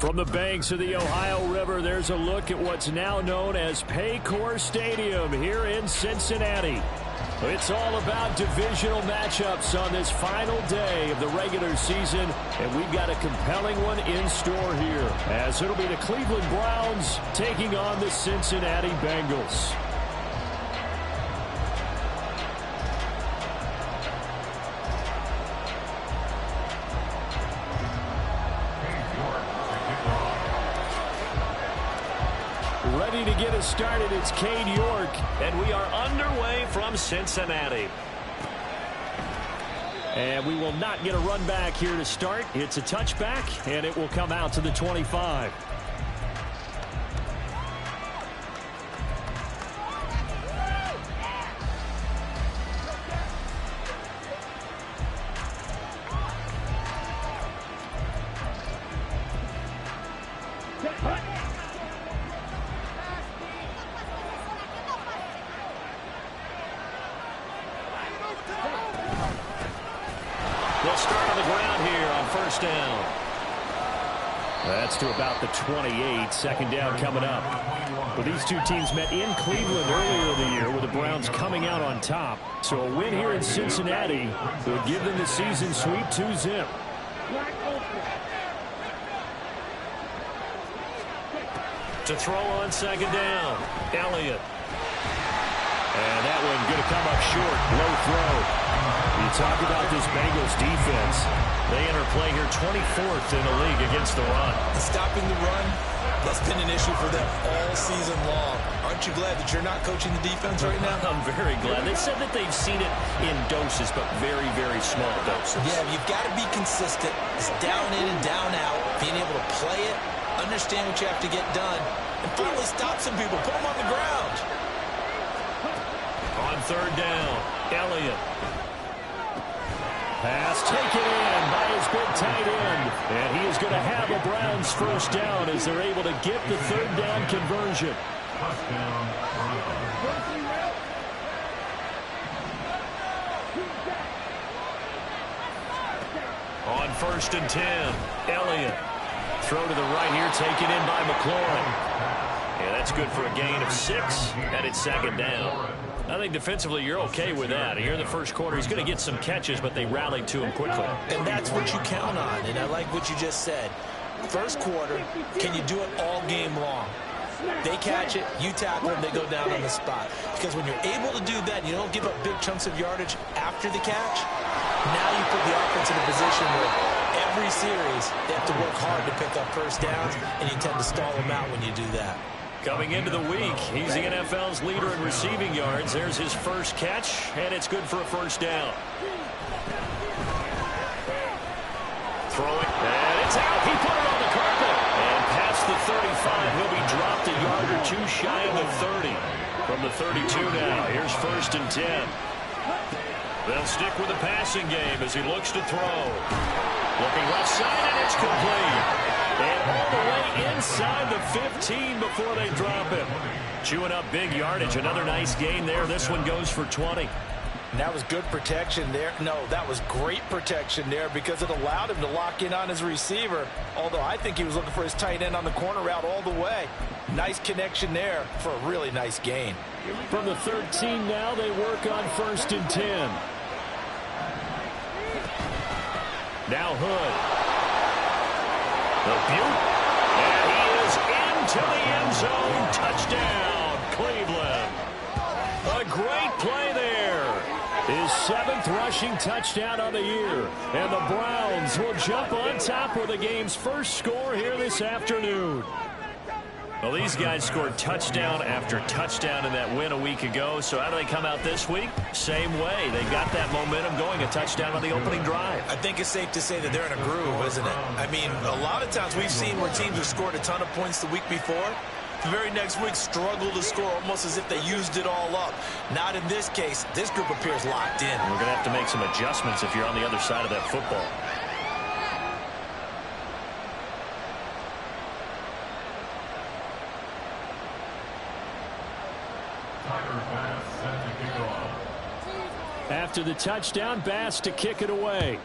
From the banks of the Ohio River, there's a look at what's now known as Paycor Stadium here in Cincinnati. It's all about divisional matchups on this final day of the regular season, and we've got a compelling one in store here, as it'll be the Cleveland Browns taking on the Cincinnati Bengals. Ready to get us started, it's Cade York. And we are underway from Cincinnati. And we will not get a run back here to start. It's a touchback, and it will come out to the 25. They'll start on the ground here on first down. That's to about the 28. Second down coming up. But these two teams met in Cleveland earlier in the year with the Browns coming out on top. So a win here in Cincinnati would give them the season sweep 2-zip. To throw on second down, Elliott. And that one going to come up short. Low throw. You talk about this Bengals defense. They enter play here 24th in the league against the run. Stopping the run, that's been an issue for them all season long. Aren't you glad that you're not coaching the defense right now? I'm very glad. They said that they've seen it in doses, but very, very small doses. Yeah, you've got to be consistent. It's down in and down out. Being able to play it, understand what you have to get done, and finally stop some people. Put them on the ground. On third down, Elliott. Pass taken in by his big tight end. And he is going to have a Browns first down as they're able to get the third down conversion. On first and 10, Elliott. Throw to the right here, taken in by McLaurin. Yeah, that's good for a gain of 6, and it's second down. I think defensively you're okay with that. Here in the first quarter, he's going to get some catches, but they rallied to him quickly. And that's what you count on, and I like what you just said. First quarter, can you do it all game long? They catch it, you tackle them, they go down on the spot. Because when you're able to do that, you don't give up big chunks of yardage after the catch, now you put the offense in a position where every series they have to work hard to pick up first downs, and you tend to stall them out when you do that. Coming into the week, he's the NFL's leader in receiving yards. There's his first catch, and it's good for a first down. Throwing, and it's out. He put it on the carpet. And past the 35, he'll be dropped a yard or two shy of the 30. From the 32 now, here's first and 10. They'll stick with the passing game as he looks to throw. Looking left side, and it's complete. And all the way inside the 15 before they drop him. Chewing up big yardage. Another nice gain there. This one goes for 20. And that was good protection there. No, that was great protection there because it allowed him to lock in on his receiver. Although I think he was looking for his tight end on the corner route all the way. Nice connection there for a really nice gain. From the 13 now, they work on first and 10. Now Hood. The Butte, and he is into the end zone. Touchdown, Cleveland. A great play there. His 7th rushing touchdown on the year. And the Browns will jump on top with the game's first score here this afternoon. Well, these guys scored touchdown after touchdown in that win a week ago. So how do they come out this week? Same way. They got that momentum going, a touchdown on the opening drive. I think it's safe to say that they're in a groove, isn't it? I mean, a lot of times we've seen where teams have scored a ton of points the week before. The very next week struggle to score almost as if they used it all up. Not in this case. This group appears locked in. We're going to have to make some adjustments if you're on the other side of that football. After the touchdown, Bass to kick it away.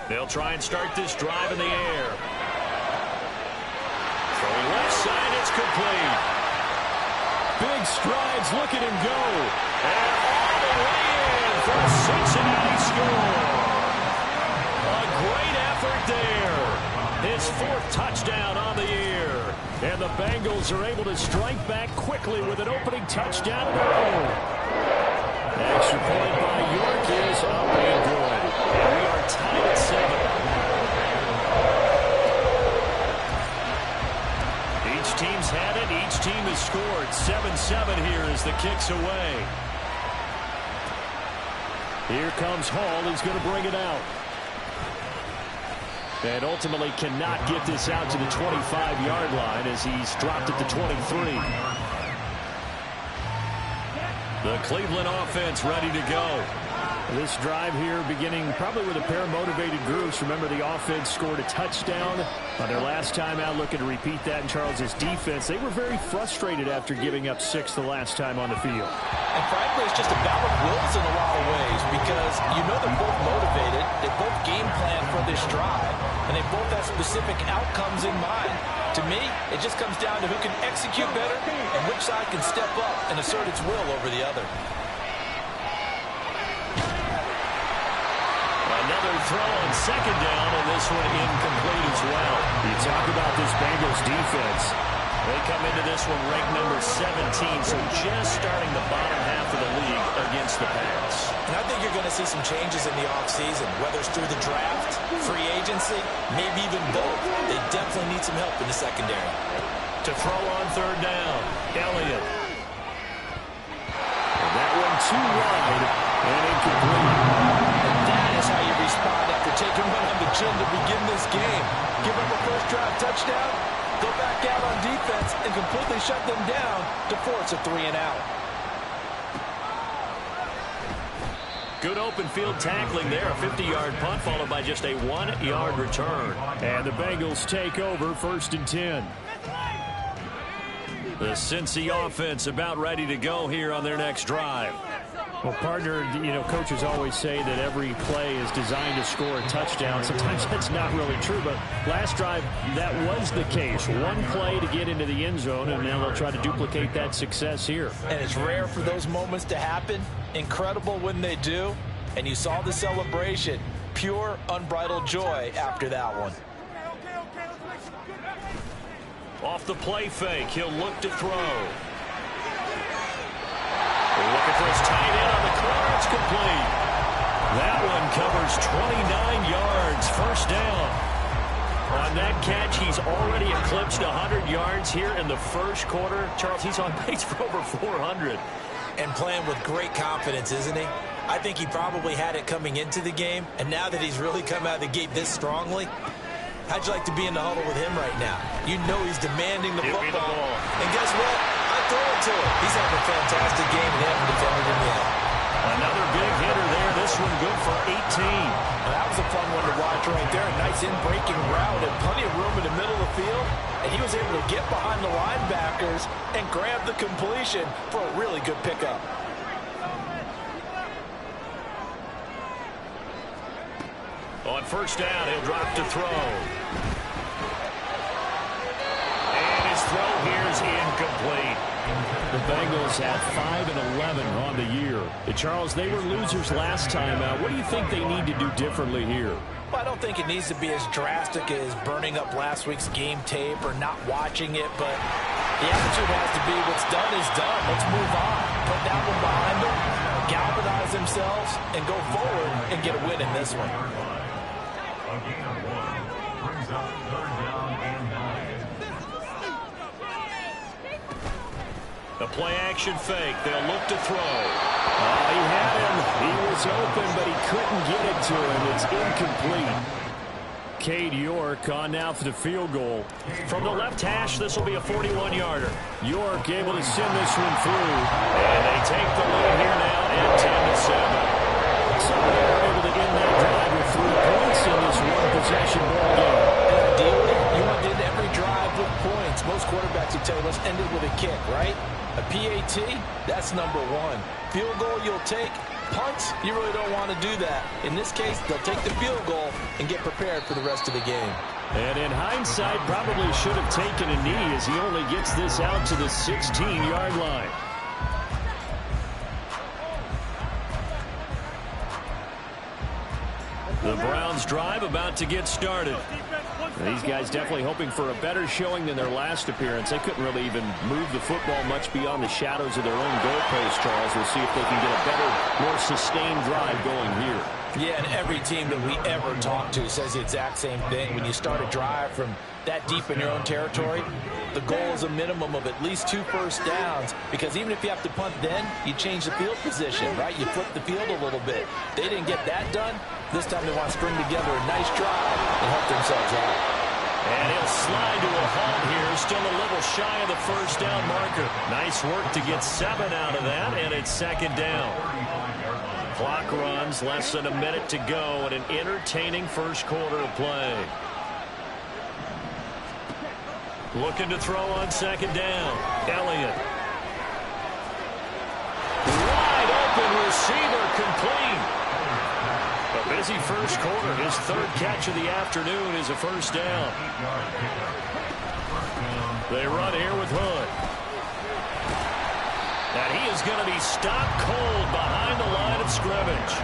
They'll try and start this drive in the air. Throwing left side, it's complete. Big strides, look at him go. And all the way in for a Cincinnati score. A great effort there. His fourth touchdown on the year. And the Bengals are able to strike back quickly with an opening touchdown of their own. Extra point by York is up and good. And we are tied at 7. Each team's had it. Each team has scored. 7-7 here as the kick's away. Here comes Hall. He's going to bring it out. And ultimately cannot get this out to the 25-yard line as he's dropped at the 23. The Cleveland offense ready to go. This drive here beginning probably with a pair of motivated groups. Remember, the offense scored a touchdown on their last time out, looking to repeat that in Charles's defense. They were very frustrated after giving up 6 the last time on the field. And frankly, it's just a battle of wills in a lot of ways because you know they're both motivated. They both game plan for this drive, and they both have specific outcomes in mind. To me, it just comes down to who can execute better and which side can step up and assert its will over the other. Another throw on second down, and this one incomplete as well. You talk about this Bengals defense. They come into this one ranked number 17, so just starting the bottom half of the league against the pass. And I think you're going to see some changes in the offseason, whether it's through the draft, free agency, maybe even both. They definitely need some help in the secondary. To throw on third down, Elliott. And that one too wide and incomplete. And that is how you respond after taking one on the chin to begin this game. Give up a first drive touchdown, go back out on defense, and completely shut them down to force a 3-and-out. Good open field tackling there. A 50-yard punt followed by just a 1-yard return. And the Bengals take over 1st and 10. The Cincy offense about ready to go here on their next drive. Well, partner, you know, coaches always say that every play is designed to score a touchdown. Sometimes that's not really true, but last drive, that was the case. One play to get into the end zone, and now they'll try to duplicate that success here. And it's rare for those moments to happen. Incredible when they do. And you saw the celebration. Pure, unbridled joy after that one. Off the play fake, he'll look to throw. Looking for his tight end on the corner. It's complete. That one covers 29 yards. First down. On that catch, he's already eclipsed 100 yards here in the first quarter. Charles, he's on pace for over 400. And playing with great confidence, isn't he? I think he probably had it coming into the game. And now that he's really come out of the gate this strongly, how'd you like to be in the huddle with him right now? You know he's demanding the football. And guess what? I throw it to him. He's having a fantastic game and having defended in the end. Another big hitter there. This one good for 18. Well, that was a fun one to watch right there. A nice in-breaking route and plenty of room in the middle of the field. And he was able to get behind the linebackers and grab the completion for a really good pickup. On first down, he'll drop to throw. And his throw here is incomplete. The Bengals have 5-11 on the year. Charles, they were losers last time out. What do you think they need to do differently here? Well, I don't think it needs to be as drastic as burning up last week's game tape or not watching it, but the attitude has to be what's done is done. Let's move on. Put that one behind them, galvanize themselves, and go forward and get a win in this one. The play-action fake. They'll look to throw. He had him. He was open, but he couldn't get it to him. It's incomplete. Cade York on now for the field goal. From the left hash, this will be a 41-yarder. York able to send this one through. And they take the lead here now at 10-7. So they're able to end that drive with 3 points in this one-possession ball game. And ideally, you want to end every drive with points. Most quarterbacks will tell you, let's end it with a kick, right? A PAT, that's number 1. Field goal you'll take. Punts, you really don't want to do that. In this case, they'll take the field goal and get prepared for the rest of the game. And in hindsight, probably should have taken a knee as he only gets this out to the 16-yard line. The Browns drive about to get started. These guys definitely hoping for a better showing than their last appearance. They couldn't really even move the football much beyond the shadows of their own goalpost, Charles. We'll see if they can get a better, more sustained drive going here. Yeah, and every team that we ever talk to says the exact same thing. When you start a drive from that deep in your own territory, the goal is a minimum of at least 2 first downs, because even if you have to punt then, you change the field position, right? You flip the field a little bit. They didn't get that done. This time they want to string together a nice drive and help themselves out. And he'll slide to a halt here, still a little shy of the first down marker. Nice work to get 7 out of that, and it's 2nd down. Clock runs, less than a minute to go, and an entertaining first quarter of play. Looking to throw on 2nd down. Elliott. Wide open receiver, complete. A busy first quarter. His 3rd catch of the afternoon is a first down. They run here with Hood. And he is going to be stopped cold behind the line of scrimmage.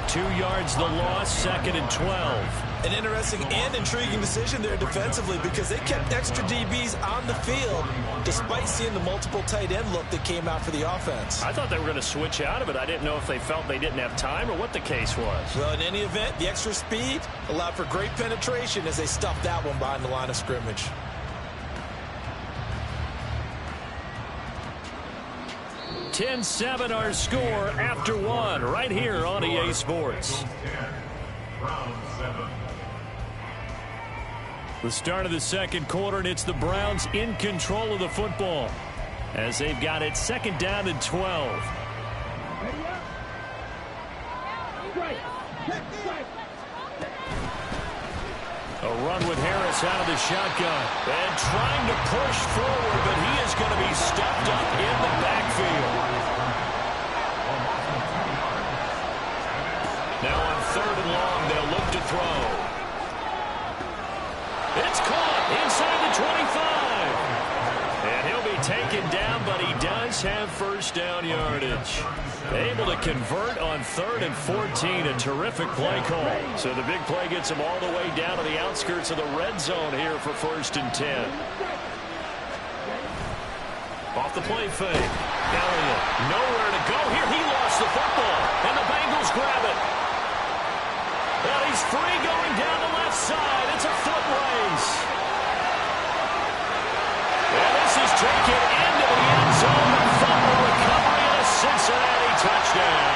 2 yards the loss, 2nd and 12. An interesting and intriguing decision there defensively, because they kept extra DBs on the field despite seeing the multiple tight end look that came out for the offense. I thought they were going to switch out of it. I didn't know if they felt they didn't have time or what the case was. Well, in any event, the extra speed allowed for great penetration as they stuffed that one behind the line of scrimmage. (10-7) our score after 1 right here on EA Sports. The start of the 2nd quarter, and it's the Browns in control of the football as they've got it 2nd down and 12. A run with Harris out of the shotgun and trying to push forward, but he is going to be stepped up in the backfield. Now on 3rd and long, they'll look to throw. It's caught inside the 25. And he'll be taken down, but he does have first down yardage. Able to convert on 3rd and 14. A terrific play call. So the big play gets him all the way down to the outskirts of the red zone here for 1st and 10. Off the play fake. Elliott, nowhere to go here. He lost the football, and the Bengals grab it. Well, he's free going down the left side. It's a foot race. And this is taken into the end zone. A fumble recovery and a Cincinnati touchdown.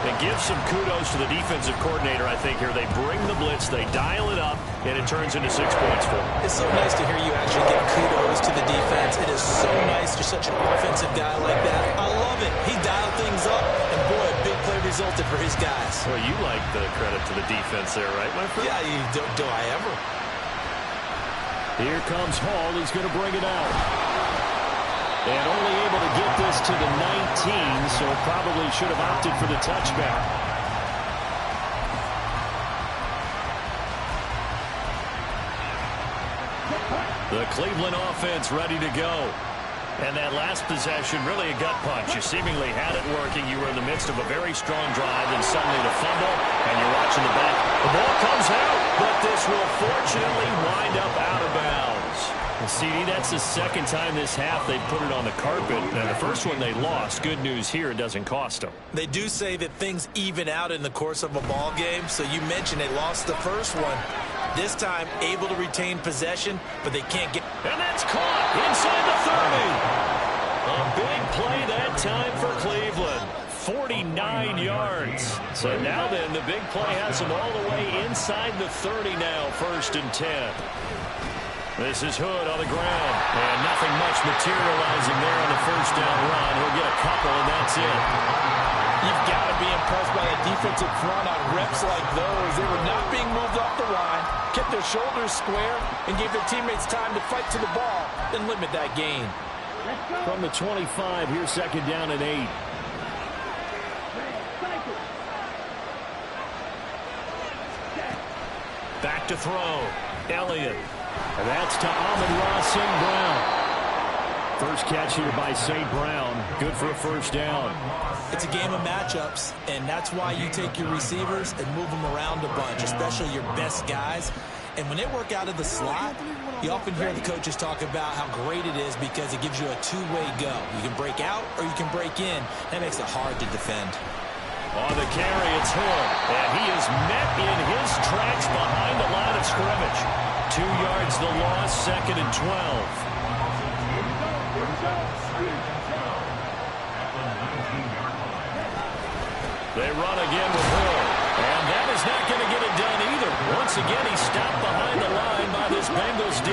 It gives some kudos to the defensive coordinator, I think, here. They bring the blitz, they dial it up, and it turns into 6 points for them. It's so nice to hear you actually give kudos to the defense. It is so nice. You're such an offensive guy like that. I love it. He dialed things up, and boy, a big play resulted for his guys. Well, you like the credit to the defense there, right, my friend? Yeah, do I ever? Here comes Hall. He's going to bring it out. And only able to get this to the 19, so probably should have opted for the touchback. The Cleveland offense ready to go. And that last possession, really a gut punch. You seemingly had it working. You were in the midst of a very strong drive, and suddenly the fumble, and you're watching the back. The ball comes out, but this will fortunately wind up out of bounds. And CD, that's the 2nd time this half they put it on the carpet. And the first one they lost. Good news here, it doesn't cost them. They do say that things even out in the course of a ball game. So you mentioned they lost the first one. This time able to retain possession, but they can't get. And that's caught inside the 30. A big play that time for Cleveland. 49 yards. So now then, the big play has him all the way inside the 30 now, 1st and 10. This is Hood on the ground, and nothing much materializing there on the 1st down run. He'll get a couple, and that's it. You've got to be impressed by that defensive front on reps like those. They were not being moved off the line, kept their shoulders square, and gave their teammates time to fight to the ball, then limit that gain. From the 25, here's 2nd down and 8. Back to throw. Elliott. And that's to Amon-Ra St. Brown. First catch here by St. Brown. Good for a 1st down. It's a game of matchups, and that's why you take your receivers and move them around a bunch, especially your best guys. And when they work out of the slot, you often hear the coaches talk about how great it is because it gives you a two-way go. You can break out or you can break in. That makes it hard to defend. On the carry, it's Hood, and he is met in his tracks behind the line of scrimmage. 2 yards the loss, 2nd and 12. They run again with Hood, and that is not going to get it done either. Once again, he's stopped behind the line by this Bengals D.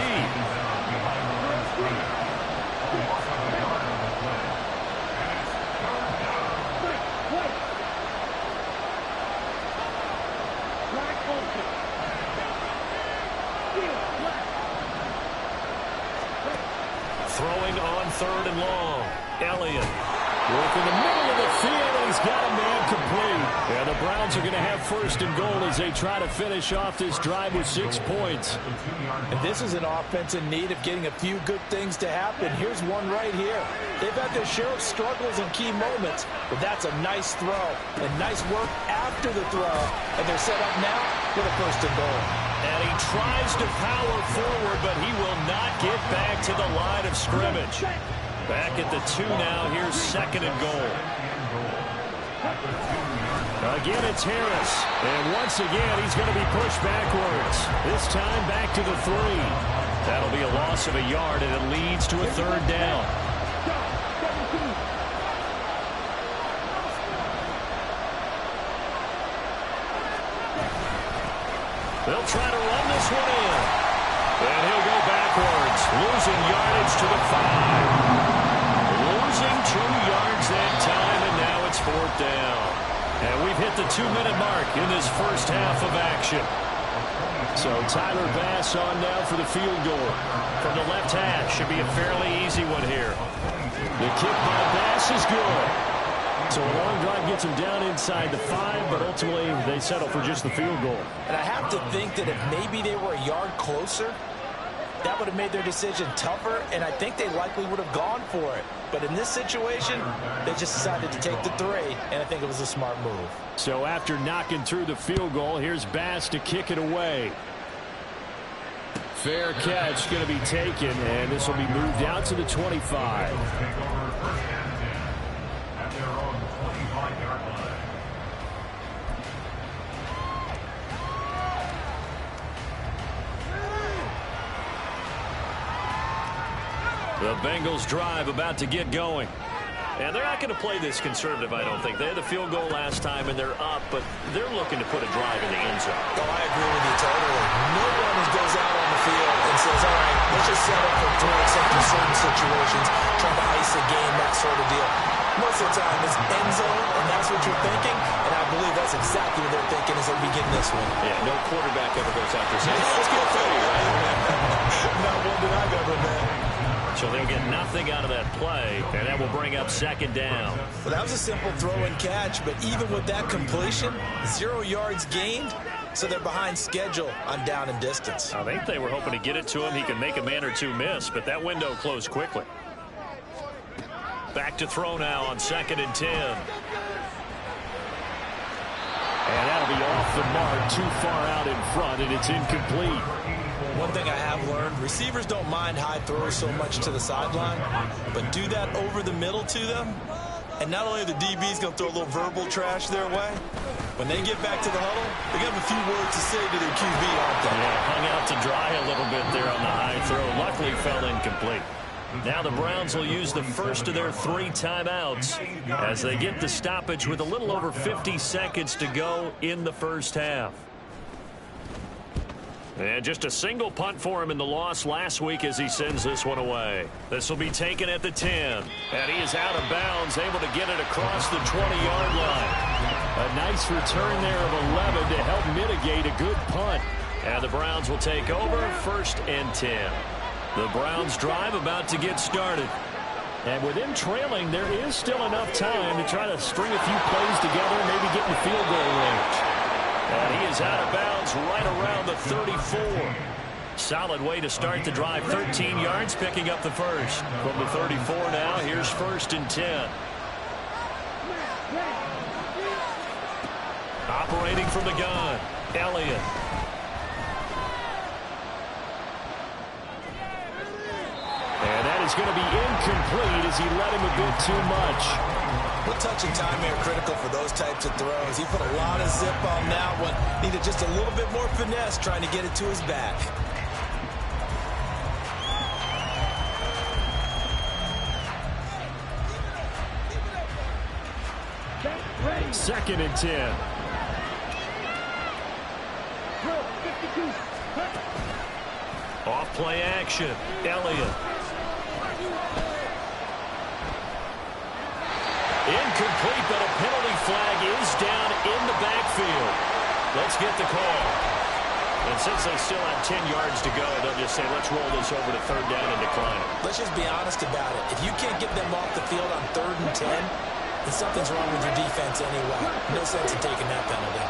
Throwing on 3rd and long. Elliott working the middle of the field. He's got a man complete. And the Browns are going to have 1st and goal as they try to finish off this drive with 6 points. And this is an offense in need of getting a few good things to happen. Here's one right here. They've had their share of struggles in key moments, but that's a nice throw and nice work after the throw. And they're set up now with a 1st and goal. And he tries to power forward, but he will not get back to the line of scrimmage. Back at the 2 now. Here's 2nd and goal. Again, it's Harris. And once again, he's going to be pushed backwards. This time back to the 3. That'll be a loss of a yard, and it leads to a 3rd down. They'll try to run this one in. And he'll go backwards, losing yardage to the 5. Losing 2 yards that time, and now it's 4th down. And we've hit the 2-minute mark in this 1st half of action. So Tyler Bass on now for the field goal. From the left hash, should be a fairly easy one here. The kick by Bass is good. So a long drive gets him down inside the 5, but ultimately they settle for just the field goal. And I have to think that if maybe they were a yard closer, that would have made their decision tougher, and I think they likely would have gone for it. But in this situation, they just decided to take the 3, and I think it was a smart move. So after knocking through the field goal, here's Bass to kick it away. Fair catch going to be taken, and this will be moved out to the 25. The Bengals drive about to get going. And they're not going to play this conservative, I don't think. They had the field goal last time, and they're up, but they're looking to put a drive in the end zone. Oh, I agree with you totally. No one goes out on the field and says, all right, let's just settle for 3 except in certain situations, trying to ice a game, that sort of deal. Most of the time, it's end zone, and that's what you're thinking, and I believe that's exactly what they're thinking as they begin this one. Yeah, no quarterback ever goes out there saying, let's get 30, right? Not one that I've ever met. So they'll get nothing out of that play, and that will bring up 2nd down. Well, that was a simple throw and catch, but even with that completion, 0 yards gained, so they're behind schedule on down and distance. I think they were hoping to get it to him. He could make a man or 2 miss, but that window closed quickly. Back to throw now on 2nd and 10. And that'll be off the mark, too far out in front, and it's incomplete. One thing I have learned, receivers don't mind high throws so much to the sideline, but do that over the middle to them, and not only are the DBs going to throw a little verbal trash their way, when they get back to the huddle, they got a few words to say to their QB, aren't they? Yeah, hung out to dry a little bit there on the high throw. Luckily fell incomplete. Now the Browns will use the first of their 3 timeouts as they get the stoppage with a little over 50 seconds to go in the first half. And just a single punt for him in the loss last week as he sends this one away. This will be taken at the 10. And he is out of bounds, able to get it across the 20-yard line. A nice return there of 11 to help mitigate a good punt. And the Browns will take over, 1st and 10. The Browns drive about to get started. And with him trailing, there is still enough time to try to string a few plays together and maybe get in field goal range. And he is out of bounds right around the 34. Solid way to start the drive. 13 yards, picking up the first. From the 34 now, here's 1st and 10. Operating from the gun, Elliott. And that is going to be incomplete as he let him a bit too much. Well, touch and time here critical for those types of throws. He put a lot of zip on that one. Needed just a little bit more finesse trying to get it to his back. Second and 10. Off play action, Elliott. Incomplete, but a penalty flag is down in the backfield. Let's get the call. And since they still have 10 yards to go, they'll just say, let's roll this over to 3rd down and decline it. Let's just be honest about it. If you can't get them off the field on 3rd and 10, then something's wrong with your defense anyway. No sense in taking that penalty.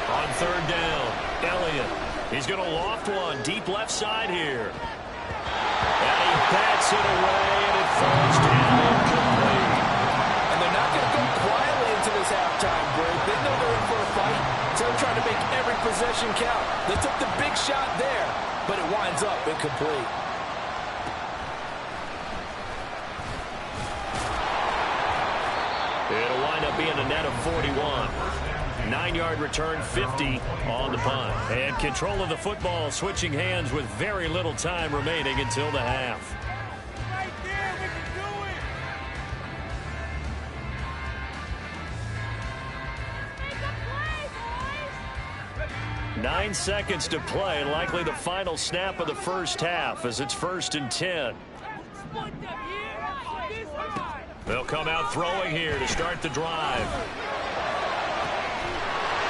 On 3rd down, Elliott. He's going to loft one deep left side here. And he bats it away, and it falls down incomplete. And they're not going to go quietly into this halftime break. They know they're in for a fight, so they're trying to make every possession count. They took the big shot there, but it winds up incomplete. It'll wind up being a net of 41. 9-yard return, 50 on the punt. And control of the football switching hands with very little time remaining until the half. Right there, we can do it. 9 seconds to play, likely the final snap of the first half as it's 1st and 10. They'll come out throwing here to start the drive.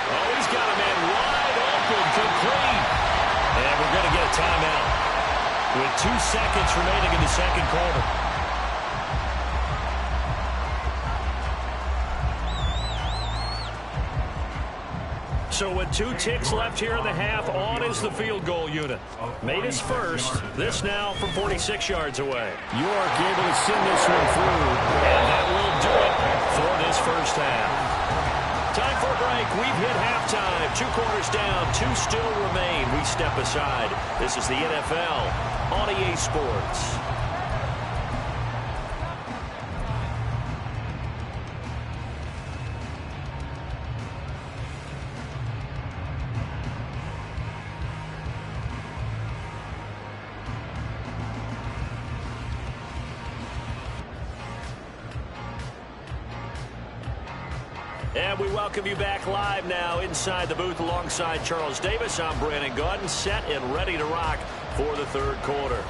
Oh, he's got a man wide open, complete. And we're going to get a timeout with 2 seconds remaining in the second quarter. So with 2 ticks left here in the half, on is the field goal unit. Made his first. This now from 46 yards away. York able to send this one through. And that will do it for this first half. Time for a break. We've hit halftime. 2 quarters down. 2 still remain. We step aside. This is the NFL on EA Sports. And we welcome you back live now inside the booth alongside Charles Davis. I'm Brandon Gaudin, set and ready to rock for the 3rd quarter.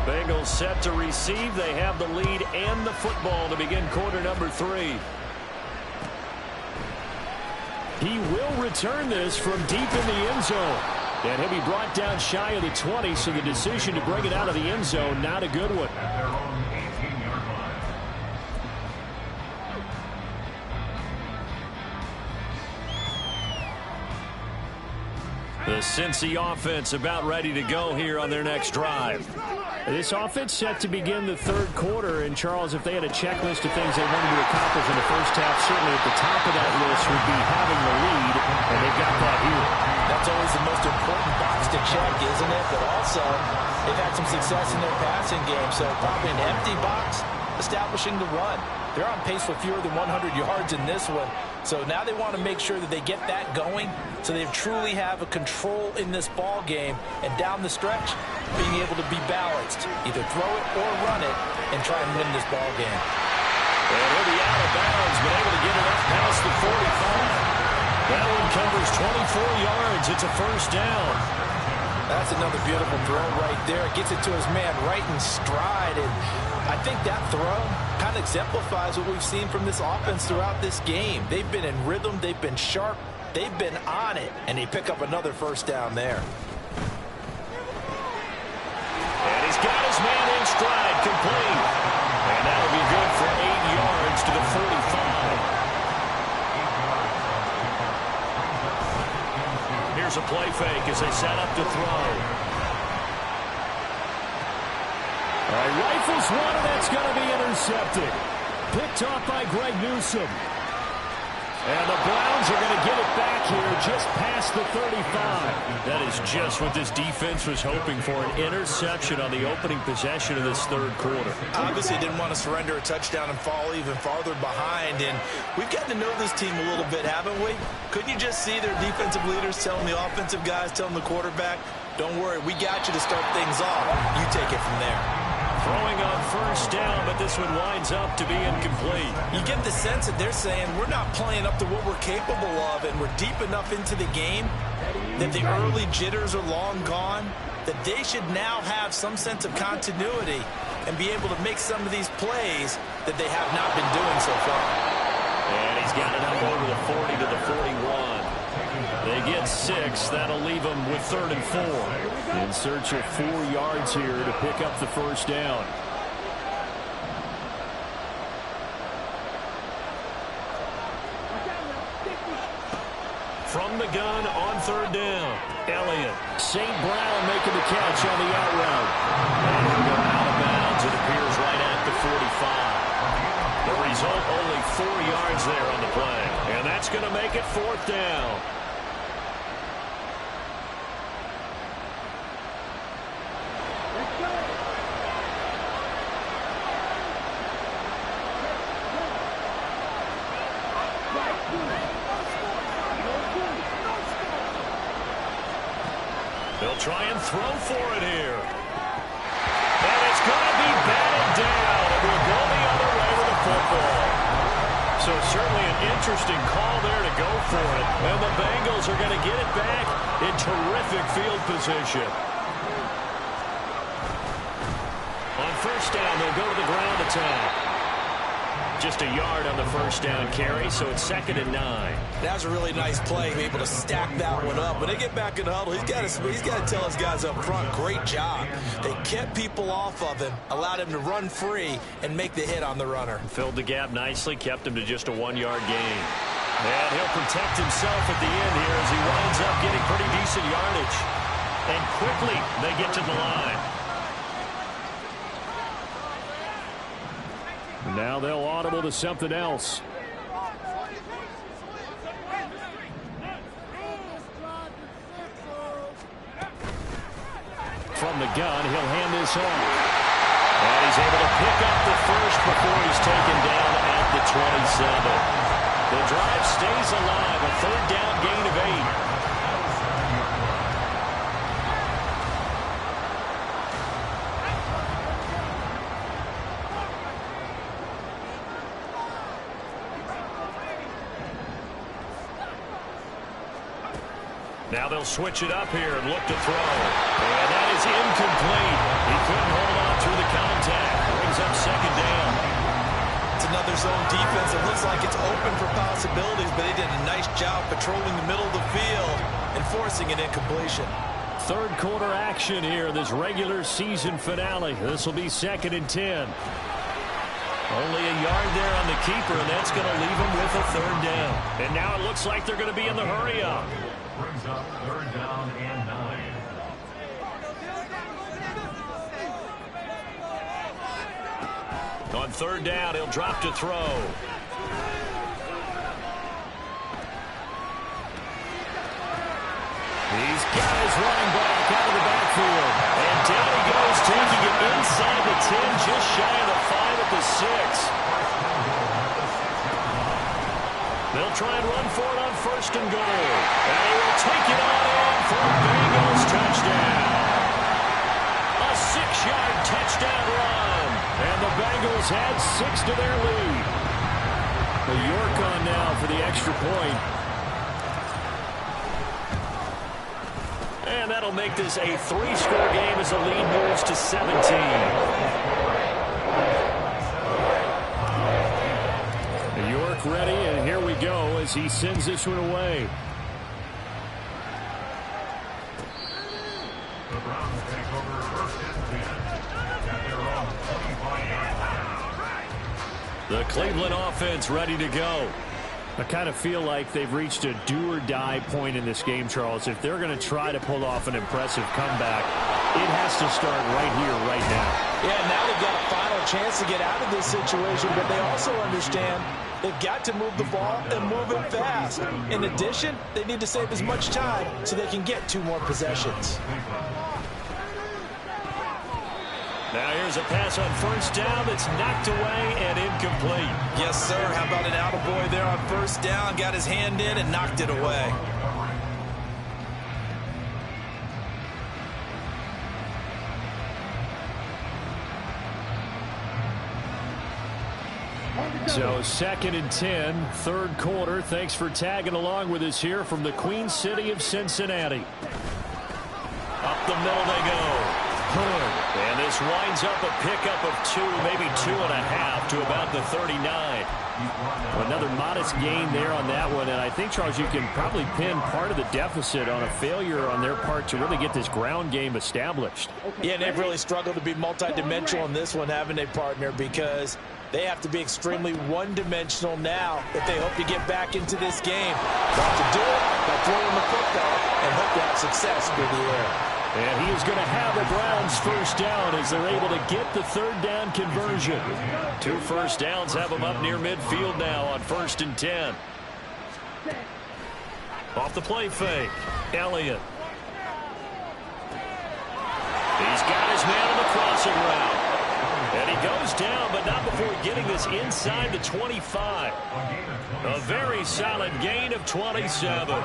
Bengals set to receive. They have the lead and the football to begin quarter number 3. He will return this from deep in the end zone. And he'll be brought down shy of the 20, so the decision to bring it out of the end zone, not a good one. The Cincy offense about ready to go here on their next drive. This offense set to begin the third quarter. And, Charles, if they had a checklist of things they wanted to accomplish in the first half, certainly at the top of that list would be having the lead, and they've got that here. That's always the most important box to check, isn't it? But also, they've had some success in their passing game, so probably an empty box establishing the run. They're on pace for fewer than 100 yards in this one. So now they want to make sure that they get that going so they truly have a control in this ball game. And down the stretch, being able to be balanced. Either throw it or run it and try and win this ball game. And he'll be out of bounds, but able to get it up past the 45. That one covers 24 yards. It's a first down. That's another beautiful throw right there. Gets it to his man right in stride. And I think that throw kind of exemplifies what we've seen from this offense throughout this game. They've been in rhythm. They've been sharp. They've been on it. And they pick up another first down there. And he's got his man in stride, complete. And that'll be good for 8 yards to the 45. Here's a play fake as they set up to throw. All right, rifles one, and that's going to be intercepted. Picked off by Greg Newsome. And the Browns are going to get it back here just past the 35. That is just what this defense was hoping for, an interception on the opening possession of this third quarter. Obviously didn't want to surrender a touchdown and fall even farther behind. And we've gotten to know this team a little bit, haven't we? Couldn't you just see their defensive leaders telling the offensive guys, telling the quarterback, don't worry, we got you to start things off. You take it from there. Throwing on first down, but this one winds up to be incomplete. You get the sense that they're saying we're not playing up to what we're capable of, and we're deep enough into the game that the early jitters are long gone, that they should now have some sense of continuity and be able to make some of these plays that they have not been doing so far. And he's got it up over the 40 to the 41. They get 6. That'll leave them with 3rd and 4. In search of 4 yards here to pick up the first down. From the gun on 3rd down. Elliott. St. Brown making the catch on the out route. And he'll go out of bounds. It appears right at the 45. The result, only 4 yards there on the play. And that's going to make it 4th down. They'll try and throw for it here. And it's going to be batted down. It will go the other way with the football. So certainly an interesting call there to go for it. And the Bengals are going to get it back in terrific field position. On first down, they'll go to the ground attack. Just a yard on the first down carry, so it's 2nd and 9. That was a really nice play, be able to stack that one up. When they get back in the huddle, he's got to tell his guys up front, great job. They kept people off of him, allowed him to run free, and make the hit on the runner. Filled the gap nicely, kept him to just a 1-yard gain. And he'll protect himself at the end here as he winds up getting pretty decent yardage. And quickly, they get to the line. Now they'll audible to something else. From the gun, he'll hand this off. And he's able to pick up the first before he's taken down at the 27. The drive stays alive, a 3rd down gain of 8. Now they'll switch it up here and look to throw. And that is incomplete. He couldn't hold on through the contact. Brings up 2nd down. It's another zone defense. It looks like it's open for possibilities, but they did a nice job patrolling the middle of the field and forcing an incompletion. Third quarter action here in this regular season finale. This will be 2nd and 10. Only a yard there on the keeper, and that's going to leave him with a 3rd down. And now it looks like they're going to be in the hurry-up. brings up 3rd down and 9. On 3rd down, he'll drop to throw. He's got his running back out of the backfield. And down he goes, taking it inside the 10, just shy of the 5 at the 6. They'll try and run for it on 1st and goal. And he will take it on in for a Bengals touchdown. A 6-yard touchdown run. And the Bengals had 6 to their lead. The York on now for the extra point. And that'll make this a 3-score game as the lead moves to 17. York ready, and here we go as he sends this one away. The Browns take over 1st and 10 at their own 25-yard line. The Cleveland offense ready to go. I kind of feel like they've reached a do-or-die point in this game, Charles. If they're going to try to pull off an impressive comeback, it has to start right here, right now. Yeah, now they've got a final chance to get out of this situation, but they also understand they've got to move the ball and move it fast. In addition, they need to save as much time so they can get 2 more possessions. Now here's a pass on 1st down that's knocked away and incomplete. Yes, sir. How about an attaboy there on 1st down? Got his hand in and knocked it away. So 2nd and 10, 3rd quarter. Thanks for tagging along with us here from the Queen City of Cincinnati. Up the middle they go. Hood. And this winds up a pickup of 2, maybe 2.5 to about the 39. Another modest gain there on that one. And I think, Charles, you can probably pin part of the deficit on a failure on their part to really get this ground game established. Yeah, and they've really struggled to be multidimensional in this one, haven't they, partner? Because they have to be extremely one-dimensional now if they hope to get back into this game. They have to do it by throwing the football and hope to have success through the air. And he is going to have the Browns 1st down as they're able to get the 3rd down conversion. 2 first downs have them up near midfield now on 1st and 10. Off the play fake, Elliott. He's got his man on the crossing route. And he goes down, but not before getting this inside the 25. A very solid gain of 27.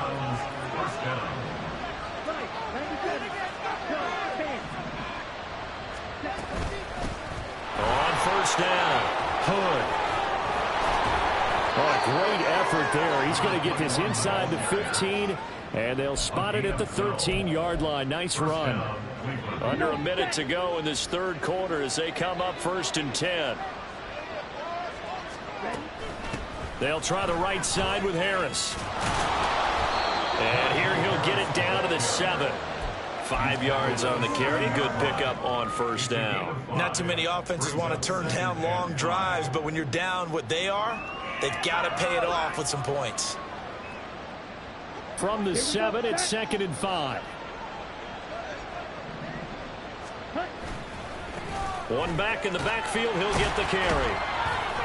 On 1st down, Hood. Oh, a great effort there. He's going to get this inside the 15, and they'll spot it at the 13-yard line. Nice run. Under a minute to go in this 3rd quarter as they come up 1st and 10. They'll try the right side with Harris. And here he'll get it down to the 7. 5 yards on the carry. Good pickup on 1st down. Not too many offenses want to turn down long drives, but when you're down what they are, they've got to pay it off with some points. From the 7, it's 2nd and 5. One back in the backfield, he'll get the carry.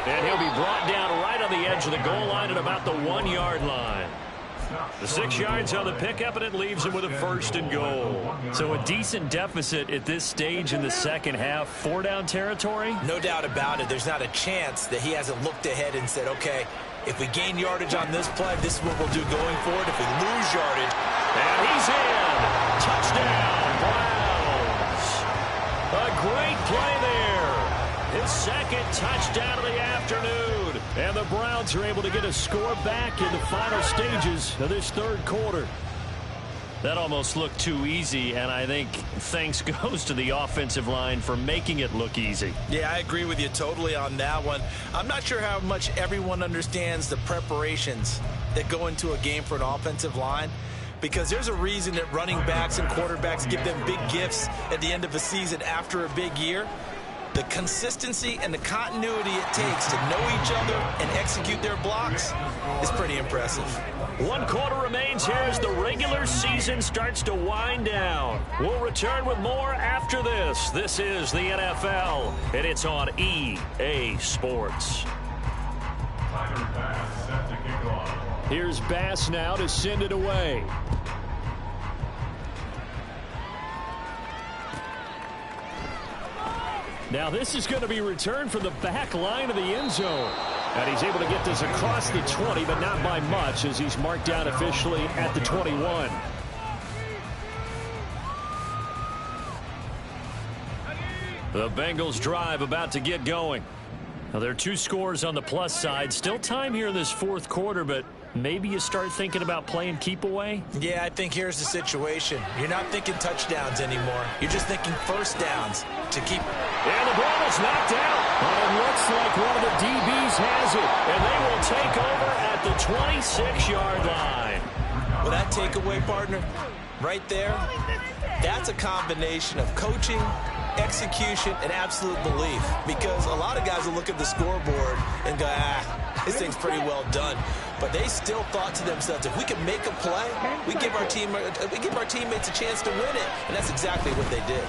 And he'll be brought down right on the edge of the goal line at about the 1-yard line. The 6 yards on the pickup, and it leaves him with a 1st and goal. So a decent deficit at this stage in the 2nd half. 4-down territory? No doubt about it. There's not a chance that he hasn't looked ahead and said, okay, if we gain yardage on this play, this is what we'll do going forward. If we lose yardage. And he's in. Touchdown, Browns. A great play there. His 2nd touchdown of the afternoon. And the Browns are able to get a score back in the final stages of this 3rd quarter. That almost looked too easy, and I think thanks goes to the offensive line for making it look easy. Yeah, I agree with you totally on that one. I'm not sure how much everyone understands the preparations that go into a game for an offensive line, because there's a reason that running backs and quarterbacks give them big gifts at the end of a season after a big year. The consistency and the continuity it takes to know each other and execute their blocks is pretty impressive. 1 quarter remains here as the regular season starts to wind down. We'll return with more after this. This is the NFL, and it's on EA Sports. Here's Bass now to send it away. Now this is going to be returned from the back line of the end zone. And he's able to get this across the 20, but not by much as he's marked down officially at the 21. The Bengals drive about to get going. Now there are 2 scores on the plus side. Still time here in this 4th quarter, but maybe you start thinking about playing keep away? Yeah, I think here's the situation. You're not thinking touchdowns anymore. You're just thinking first downs to keep. And the ball is knocked out. But it looks like one of the DBs has it. And they will take over at the 26-yard line. Well, that takeaway, partner, right there, that's a combination of coaching, execution, and absolute belief. Because a lot of guys will look at the scoreboard and go, this thing's pretty well done. But they still thought to themselves, if we can make a play, we give our teammates a chance to win it. And that's exactly what they did.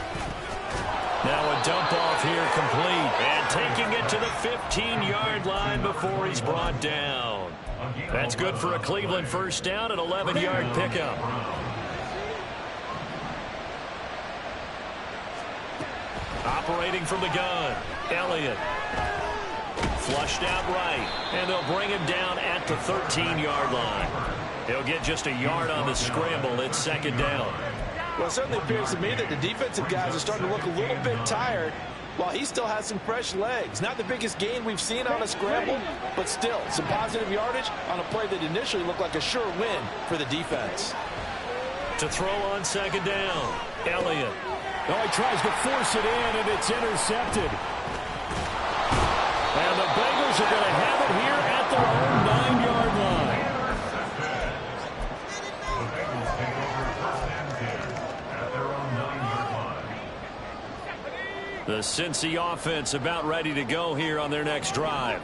Now a dump off here complete. And taking it to the 15-yard line before he's brought down. That's good for a Cleveland first down, an 11-yard pickup. Operating from the gun, Elliott. Flushed out right, and they'll bring him down at the 13-yard line. He'll get just a yard on the scramble. It's second down. Well, it certainly appears to me that the defensive guys are starting to look a little bit tired while he still has some fresh legs. Not the biggest gain we've seen on a scramble, but still some positive yardage on a play that initially looked like a sure win for the defense. To throw on second down, Elliott. Oh, he tries to force it in, and it's intercepted. And the Bengals are going to have it here at their own 9-yard line. The Cincy offense about ready to go here on their next drive.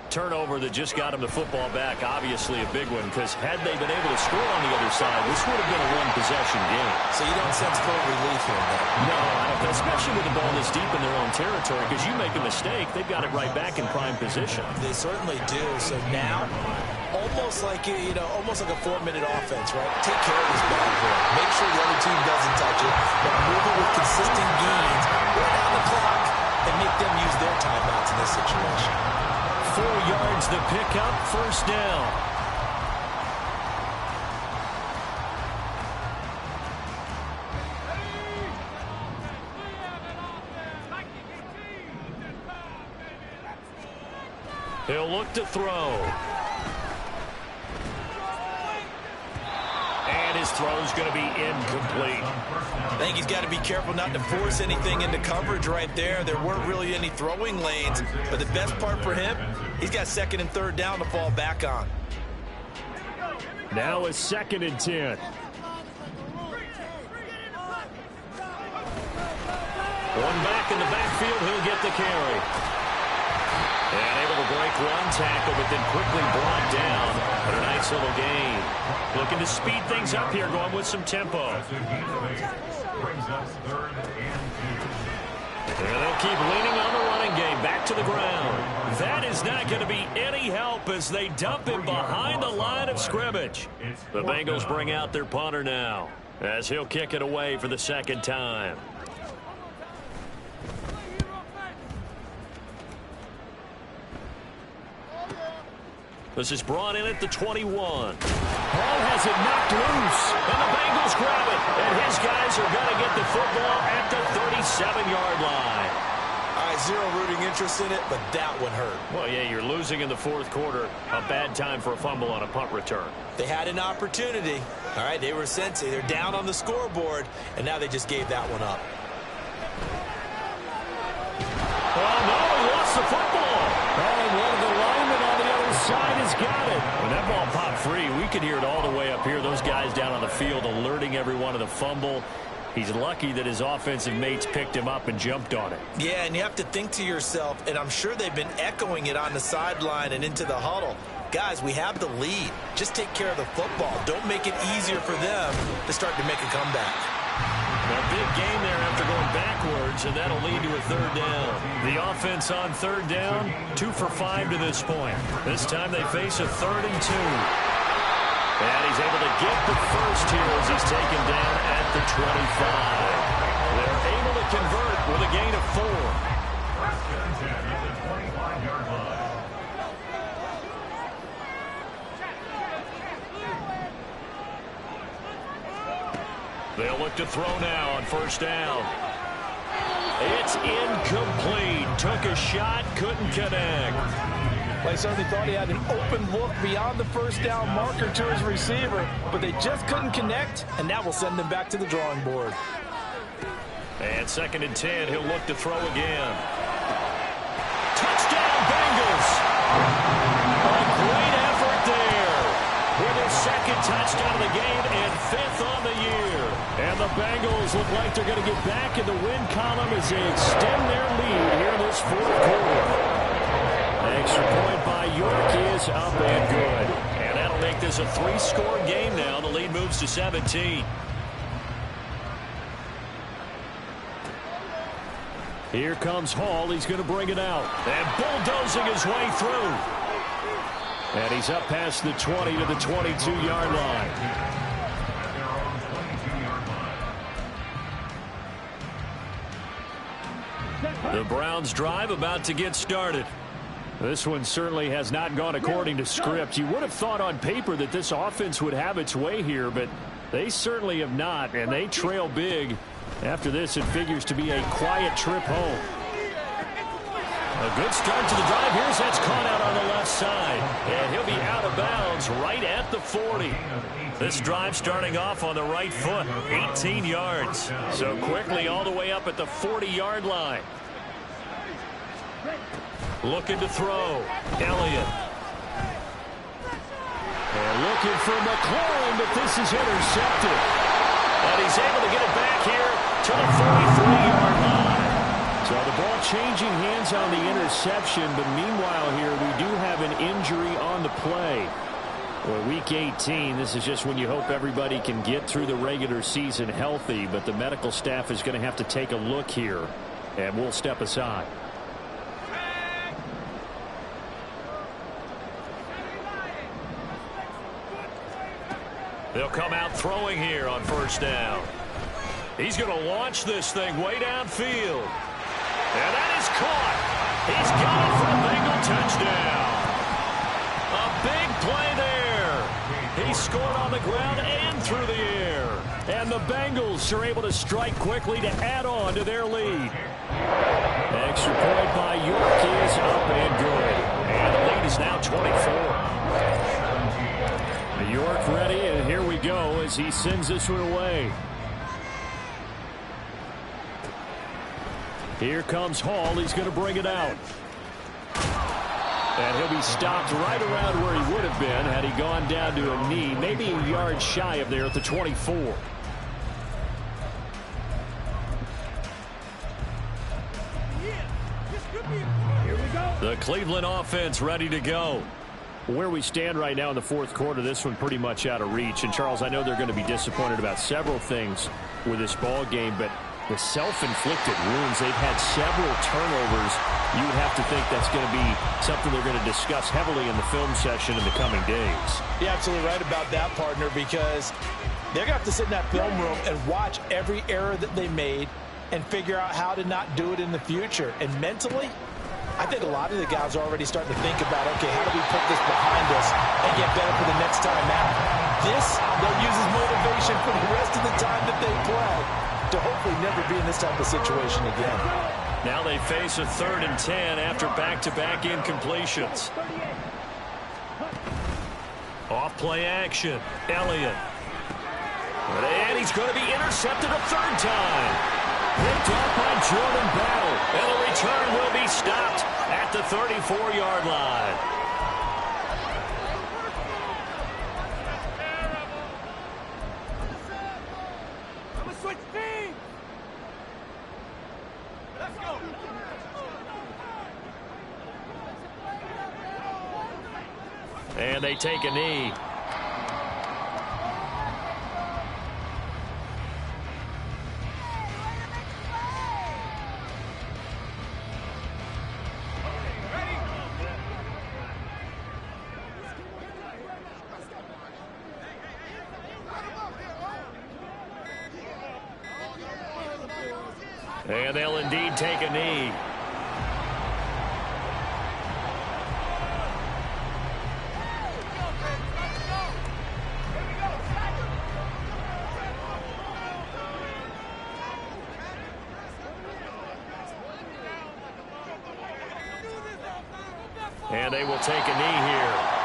Turnover that just got him the football back, obviously a big one, because had they been able to score on the other side, this would have been a one-possession game. So you don't sense full relief here, though? No, I don't, especially with the ball this deep in their own territory, because you make a mistake, they've got it right back in prime position. They certainly do. So now, almost like almost like a 4-minute offense, right? Take care of this ball here. Make sure the other team doesn't touch it, but move it with consistent gains, wear down the clock, and make them use their timeouts in this situation. 4 yards the pickup, first down. He'll look to throw. And his throw's going to be incomplete. I think he's got to be careful not to force anything into coverage right there. There weren't really any throwing lanes, but the best part for him, he's got 2nd and 3rd down to fall back on. Now a 2nd and 10. One back in the backfield, he'll get the carry. And able to break one tackle, but then quickly brought down. But a nice little gain. Looking to speed things up here, going with some tempo. And they'll keep leaning on the running game. Back to the ground. That is not going to be any help as they dump him behind the line of scrimmage. The Bengals bring out their punter now, as he'll kick it away for the 2nd time. This is brought in at the 21. Ball has it knocked loose, and the Bengals grab it. And his guys are going to get the football at the 37-yard line. All right, zero rooting interest in it, but that one hurt. Well, yeah, you're losing in the 4th quarter. A bad time for a fumble on a punt return. They had an opportunity. All right, they were sensing. They're down on the scoreboard, and now they just gave that one up. Oh, no, he lost the football. And one of the linemen on the other side has got it. When that ball popped free, we could hear it all the way up here. Those guys down on the field alerting everyone of the fumble. He's lucky that his offensive mates picked him up and jumped on it. Yeah, and you have to think to yourself, and I'm sure they've been echoing it on the sideline and into the huddle. guys, we have the lead. Just take care of the football. Don't make it easier for them to start to make a comeback. A big game there after going backwards, and that'll lead to a third down. The offense on third down, 2 for 5 to this point. This time they face a 3rd and 2. And he's able to get the first here as he's taken down at the 25. They're able to convert with a gain of 4. They'll look to throw now on first down. It's incomplete. Took a shot, couldn't connect. Well, I certainly thought he had an open look beyond the first down marker to his receiver, but they just couldn't connect, and that will send them back to the drawing board. And 2nd and 10, he'll look to throw again. Touchdown, Bengals! A great effort there with his 2nd touchdown of the game and 5th on the year. And the Bengals look like they're going to get back in the win column as they extend their lead here in this 4th quarter. Extra point by York is up and good. And that'll make this a 3-score game now. The lead moves to 17. Here comes Hall. He's going to bring it out. And bulldozing his way through. And he's up past the 20 to the 22-yard line. The Browns drive about to get started. This one certainly has not gone according to script. You would have thought on paper that this offense would have its way here, but they certainly have not, and they trail big. After this, it figures to be a quiet trip home. A good start to the drive. Here's that's caught out on the left side, and he'll be out of bounds right at the 40. This drive starting off on the right foot, 18 yards. So quickly all the way up at the 40-yard line. Looking to throw. Elliott. And looking for McLaurin, but this is intercepted. And he's able to get it back here to the 43-yard line. So the ball changing hands on the interception, but meanwhile here we do have an injury on the play. Well, week 18, this is just when you hope everybody can get through the regular season healthy, but the medical staff is going to have to take a look here, and we'll step aside. They'll come out throwing here on first down. He's going to launch this thing way downfield. And that is caught. He's got it for a Bengal touchdown. A big play there. He scored on the ground and through the air. And the Bengals are able to strike quickly to add on to their lead. Extra point by York is up and good. And the lead is now 24. York ready, and here we go as he sends this one away. Here comes Hall. He's going to bring it out. And he'll be stopped right around where he would have been had he gone down to a knee, maybe a yard shy of there at the 24. The Cleveland offense ready to go. Where we stand right now in the 4th quarter, this one pretty much out of reach. And, Charles, I know they're going to be disappointed about several things with this ball game, but the self-inflicted wounds, they've had several turnovers. You would have to think that's going to be something they're going to discuss heavily in the film session in the coming days. You're absolutely right about that, partner, because they're going to have to sit in that film room and watch every error that they made and figure out how to not do it in the future. And mentally, I think a lot of the guys are already starting to think about, okay, how do we put this behind us and get better for the next time out? This, they'll use as motivation for the rest of the time that they play to hopefully never be in this type of situation again. Now they face a 3rd and 10 after back-to-back incompletions. Off-play action. Elliott. And he's going to be intercepted a 3rd time. Picked up by Jordan Battle. And the return will be stopped at the 34-yard line. I'm gonna switch teams. Let's go. And they take a knee. And they'll indeed take a knee. And they will take a knee here.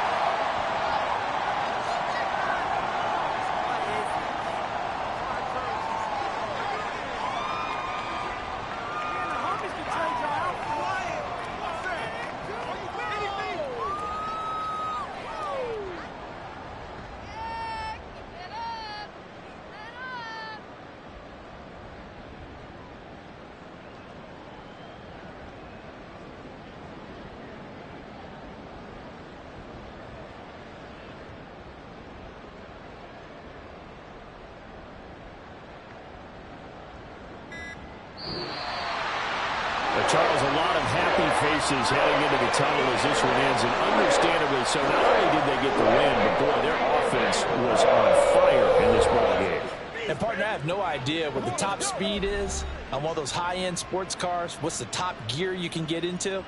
Charles, a lot of happy faces heading into the tunnel as this one ends, and understandably so. Not only did they get the win, but boy, their offense was on fire in this ball game. And partner, I have no idea what the top speed is on one of those high-end sports cars. What's the top gear you can get into?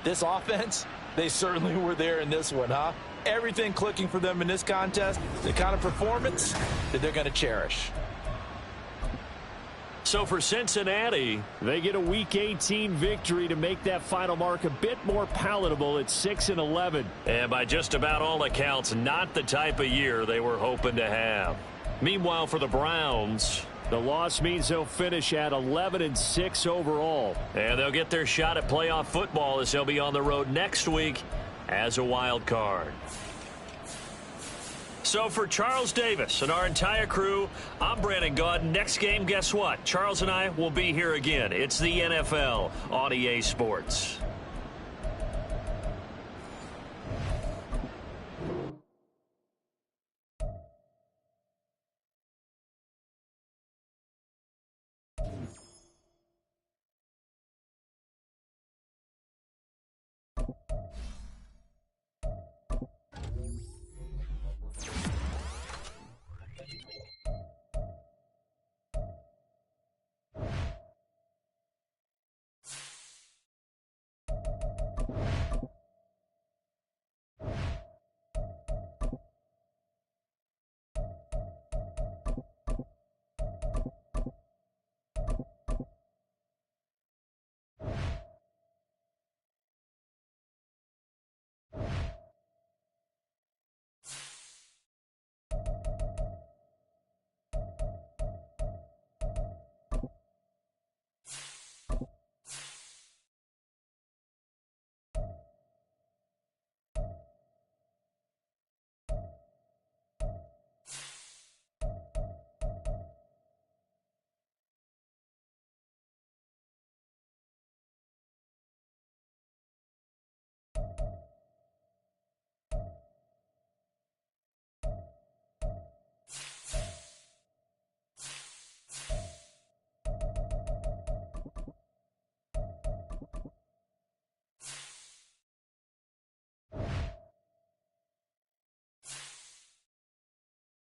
This offense, they certainly were there in this one, huh? Everything clicking for them in this contest, the kind of performance that they're going to cherish. So for Cincinnati, they get a Week 18 victory to make that final mark a bit more palatable at 6-11. And by just about all accounts, not the type of year they were hoping to have. Meanwhile, for the Browns, the loss means they'll finish at 11-6 overall. And they'll get their shot at playoff football as they'll be on the road next week as a wild card. So for Charles Davis and our entire crew, I'm Brandon Gaudin. Next game, guess what? Charles and I will be here again. It's the NFL on EA Sports.